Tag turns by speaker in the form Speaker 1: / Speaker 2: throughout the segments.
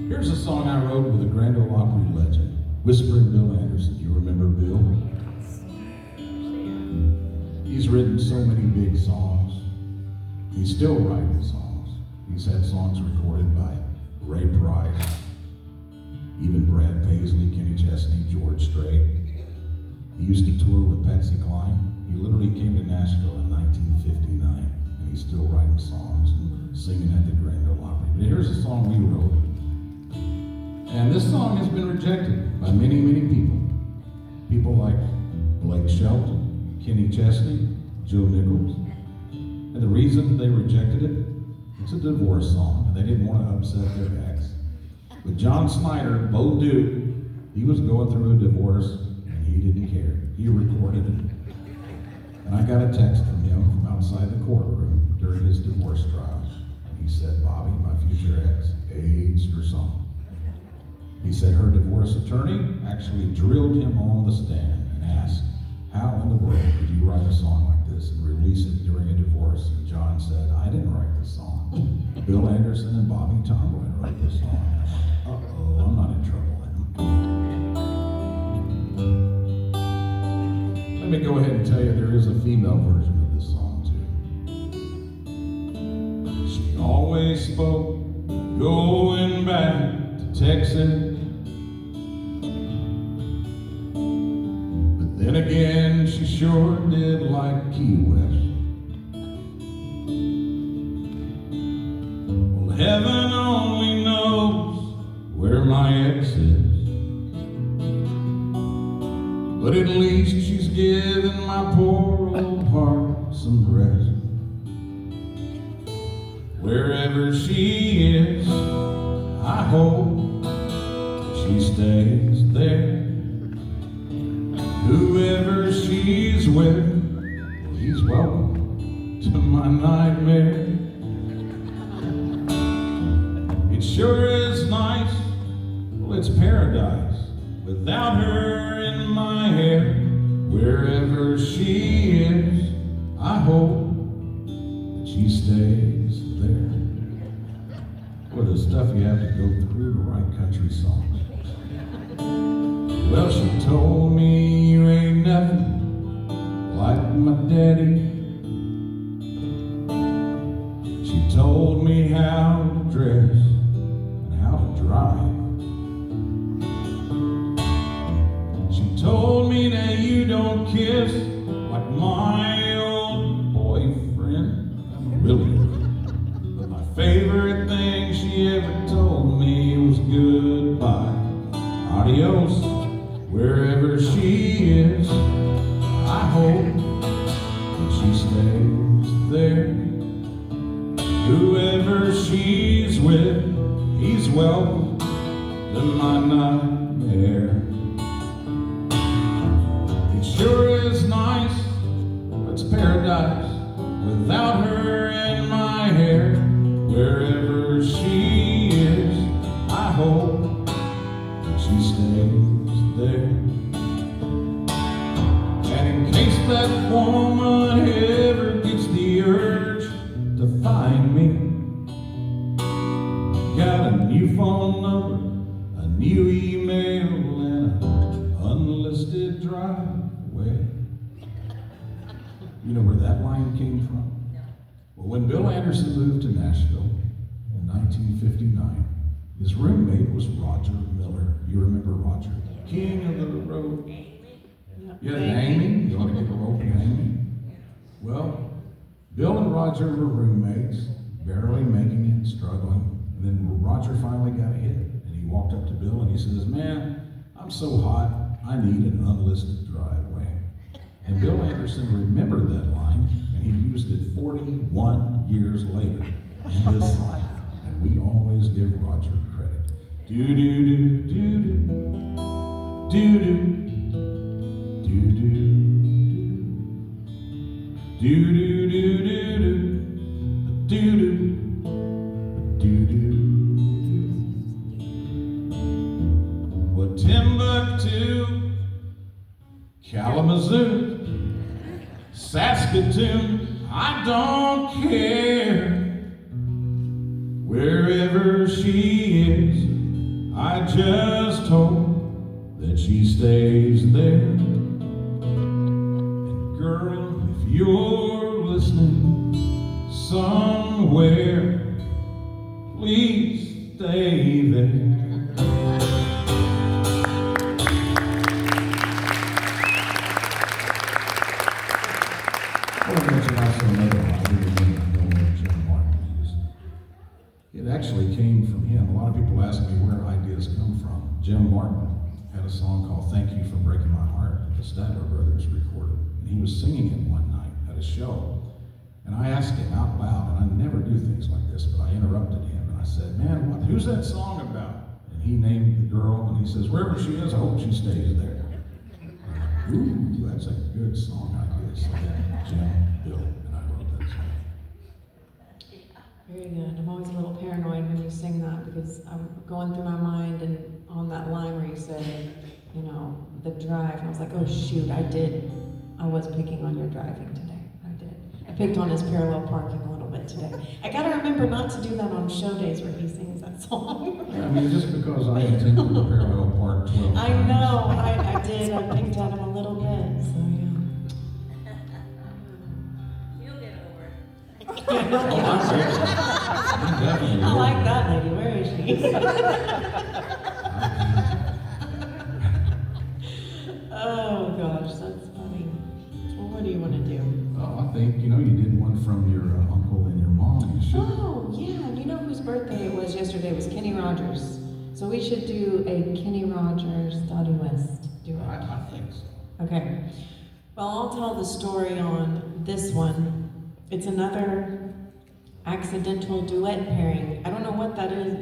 Speaker 1: Here's a song I wrote with a Grand Ole Opry legend, Whispering Bill Anderson. You remember Bill? He's written so many big songs. He's still writing songs. He's had songs recorded by Ray Price, even Brad Paisley, Kenny Chesney, George Strait. He used to tour with Patsy Cline. He literally came to Nashville in 1959, and he's still writing songs and singing at the Grand Ole Opry. But here's a song we wrote. And this song has been rejected by many, many people. People like Blake Shelton, Kenny Chesney, Joe Nichols. And the reason they rejected it, it's a divorce song, and they didn't want to upset their ex. But John Snyder, Bo Duke, he was going through a divorce, and he didn't care. He recorded it. And I got a text from him from outside the courtroom during his divorce trial. And he said, "Bobby, my future ex, aged her song." He said her divorce attorney actually drilled him on the stand and asked, "How in the world did you write a song like this and release it during a divorce?" And John said, "I didn't write this song. Bill Anderson and Bobby Tomberlin wrote this song." Uh-oh, I'm not in trouble. Let me go ahead and tell you there is a female version of this song too. She always spoke going back to Texas. Then again, she sure did like Key West. Well, heaven only knows where my ex is, but at least she's given my poor old heart some rest. Wherever she is, I hope she stays there. Whoever she's with, he's welcome to my nightmare. It sure is nice, well, it's paradise without her in my hair. Wherever she is, I hope that she stays there. What the stuff you have to go through to write country songs. Well, she told me you ain't nothing like my daddy. She told me how to dress and how to drive. She told me that you don't kiss like my old boyfriend. Really. But my favorite thing she ever told me was goodbye. Adios. Wherever she is, I hope that she stays there. Whoever she's with, he's welcome to my nightmare. It sure is nice, it's paradise without her in my hair. Wherever she is, I hope that she stays there. And in case that woman ever gets the urge to find me, I've got a new phone number, a new email, and an unlisted driveway. You know where that line came from? Well, when Bill Anderson moved to Nashville in 1959, his roommate was Roger Miller. You remember Roger? King of the road. Yeah, Amy. You want to get a rope and Amy? Well, Bill and Roger were roommates, barely making it, struggling. And then Roger finally got hit. And he walked up to Bill and he says, "Man, I'm so hot, I need an unlisted driveway." And Bill Anderson remembered that line, and he used it 41 years later in this song. And we always give Roger credit. Do-do-do-do-do. Do-do. Do-do. Do-do-do-do-do. Do-do. Do-do. Well, Timbuktu, Kalamazoo, Saskatoon, I don't care. Wherever she is, I just hope that she stays there. And girl, if you're listening somewhere, please stay there. It actually came from him. A lot of people ask me where ideas come from. Jim Martin had a song called Thank You for Breaking My Heart that the Statler Brothers recorded. And he was singing it one night at a show. And I asked him out loud, and I never do things like this, but I interrupted him and I said, man, who's that song about? And he named the girl and he says, wherever she is, I hope she stays there. Ooh, that's a good song idea. So then Jim, Bill, and I wrote that song.
Speaker 2: Very good. I'm always a little paranoid when you sing that because I'm going through my mind and on that line where you said, you know, the drive. And I was like, oh shoot, I was picking on your driving today. I did. I picked on his parallel parking a little bit today. I gotta remember not to do that on show days where he sings that song.
Speaker 1: Yeah, I mean, just because I intended to parallel park 12
Speaker 2: I
Speaker 1: times.
Speaker 2: know, I did. I picked at him a little bit, so yeah.
Speaker 3: You'll get over it.
Speaker 2: I like that lady. Where is she? Oh gosh, that's funny. Well, what do you want to do?
Speaker 1: Oh, I think, you did one from your uncle and your mom. You should.
Speaker 2: Oh yeah, you know whose birthday it was yesterday? It was Kenny Rogers. So we should do a Kenny Rogers, Dottie West duet.
Speaker 1: I think so.
Speaker 2: Okay. Well, I'll tell the story on this one. It's another accidental duet pairing. I don't know what that is,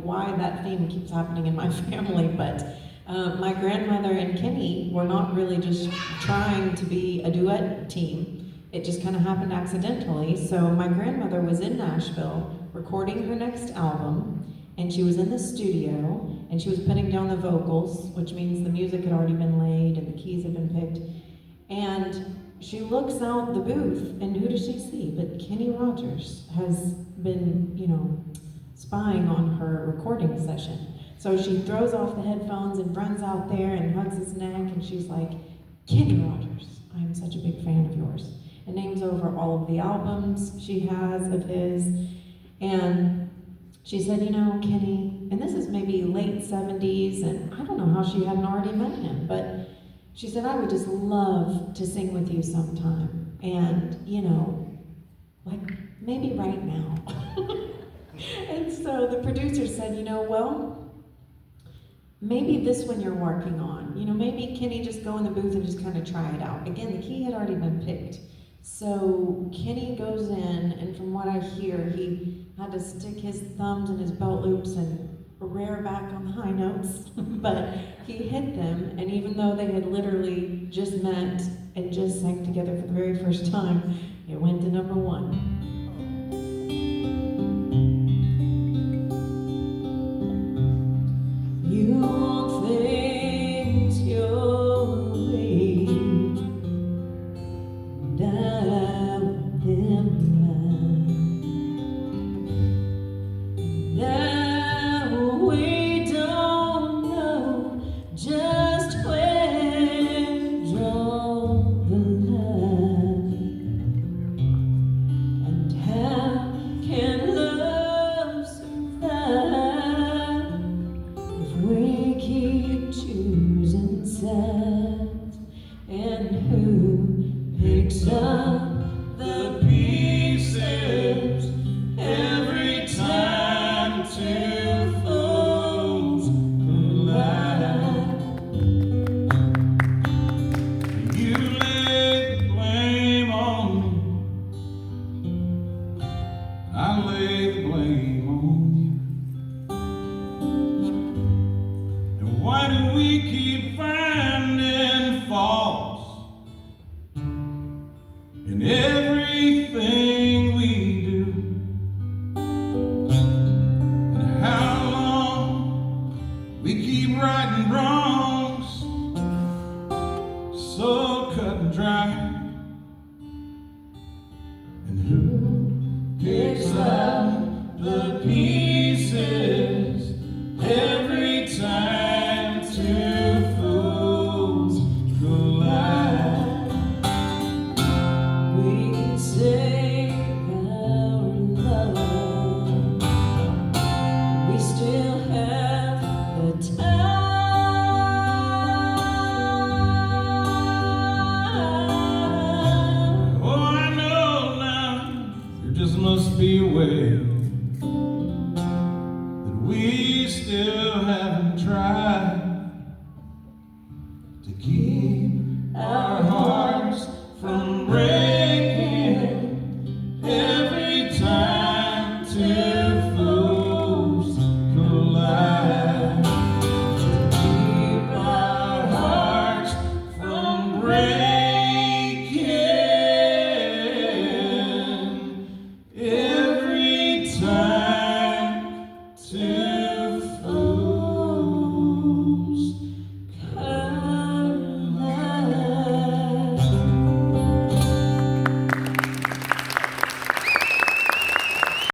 Speaker 2: why that theme keeps happening in my family, but my grandmother and Kenny were not really just trying to be a duet team. It just kind of happened accidentally. So my grandmother was in Nashville recording her next album, and she was in the studio, and she was putting down the vocals, which means the music had already been laid and the keys had been picked. And she looks out the booth, and who does she see? But Kenny Rogers has been, spying on her recording session. So she throws off the headphones and runs out there and hugs his neck, and she's like, Kenny Rogers, I am such a big fan of yours. And names over all of the albums she has of his. And she said, Kenny, and this is maybe late 70s, and I don't know how she hadn't already met him, but she said, I would just love to sing with you sometime. And, like maybe right now. And so the producer said, well, maybe this one you're working on. Maybe Kenny just go in the booth and just kind of try it out. Again, the key had already been picked. So Kenny goes in, and from what I hear, he had to stick his thumbs in his belt loops and rear back on the high notes, but he hit them, and even though they had literally just met and just sang together for the very first time, it went to number one. You want things your way, and I want them mine. Now we don't know just where to draw the line, and how can love survive if we keep choosing sides? And who picks up the pieces every time two foes collide? You lay the blame on me, I lay the blame on you. And why do we keep finding faults in everything we do? And how long we keep righting wrongs so cut and dry? And who picks up the pieces every still have the time.
Speaker 1: Oh, I know now, there just must be a way that we still haven't tried to keep our